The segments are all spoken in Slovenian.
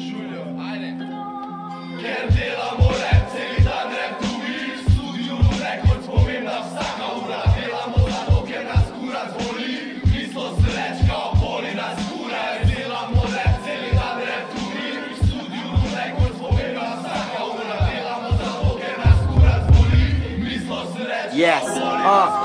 Julio, ajde. Ker delamo rap, celi dan rap tuji, studio Records, pomembna vsaka ura. Delamo zato, ker nas kurac boli, mislo se reč kao boli nas kura. Delamo rap, celi dan rap tuji, studio Records, pomembna vsaka ura. Delamo zato, ker nas kurac boli, mislo se reč kao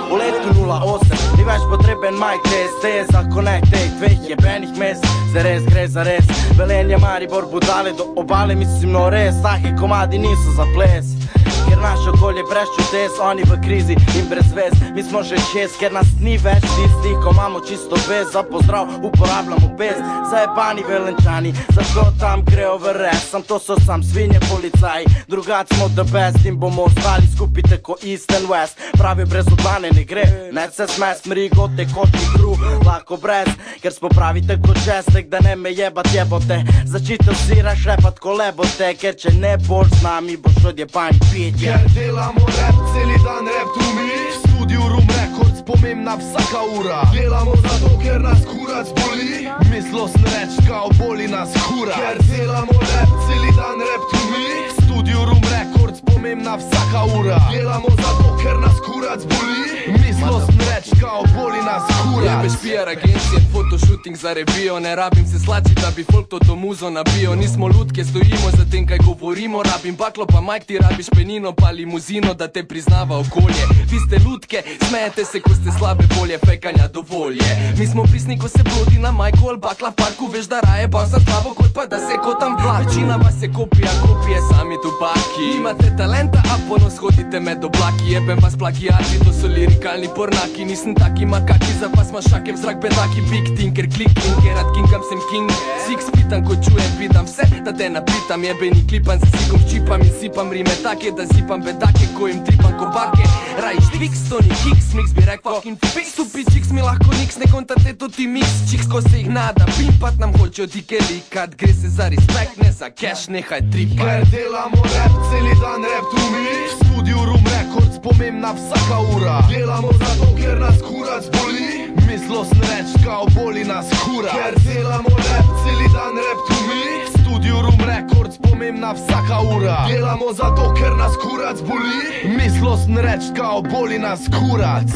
boli. U letu 08 ni več potreben mic test, teza connect dveh jebenih mest. Zares gre za res, Velenje, Maribor, Budale do obale, mislim no res, taki komadi niso za ples. Ker naše okolje brez čudes, oni v krizi in brez vez. Mi smo že čez, ker nas ni več tistih, ko imamo čisto vez. Za pozdrav uporabljamo pes, zajebani Velenčani, zato tam grejo v res. Sam to so sam svinje policaji, drugac smo the best in bomo ostali skupaj tako East and West. Pravi brez odmane ne gre, ne se smes, mrigo, tekoči kruh, lahko brez. Ker smo pravi tako čestek, da ne me jebat jebote. Začite vsi rašrepat ko lebote, ker če ne boš z nami, boš odjebani pit. Ker delamo rap, celi dan rap tu mi, studio Room Records, pomembna vsaka ura. Delamo zato, ker nas kurac boli, mislostno reč kao boli nas kura. Ker delamo rap, celi dan rap tu mi, studio Room Records, pomembna vsaka ura. Delamo zato, ker nas kurac boli, mislostno reč kao boli nas kura. Jebeš PR agencije, fotoshooting za revijo, ne rabim se slačit, da bi folk to muzo nabijo. Nismo lutke, stojimo za tem, kaj govorimo, rabim baklo pa majk, ti rabiš penino pa limuzino, da te priznava okolje. Vi ste lutke, smejete se, ko ste slabe volje, fekanja dovolje. Mi smo prisni, ko se blodi na majku ali bakla v parku, veš da raje bav za slavo, kot pa da se kotam vlak. Večina vas je kopija, kopije sami dubaki. Imate talenta, a ponos hodite med oblaki. Jebem vas plagijati, to so lirikalni pornaki. Nisem taki makaki, za vas mašake v zrak bedaki. Big tinker, klik tinker, rad kinkam sem king. Six pitam, ko čujem, pidam vse, da te napitam. Jebeni klipan, se sikom ščipam in sipam rime take, da zipam bedake, ko jim tripam kobake. Rajiš fiks, to ni kiks, mix bi rek fucking fix. Stupi čiks mi lahko niks, ne kontate to ti mix. Čiks, ko se jih nada, pimpat nam hočejo dike likat. Gre se za respekt, ne za cash, nehaj tripat. Ker delamo rap, celi dan rap tu mi, studio Room Records, pomembna vsaka ura. Delamo zato, ker nas kurac boli, mislostno reč kao boli nas kura. Ker delamo rap, celi dan rap tu mi, studio Room Records, pomembna vsaka ura. Delamo zato, ker nas kurac boli, mislostno reč kao boli nas kurac.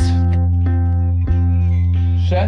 Še?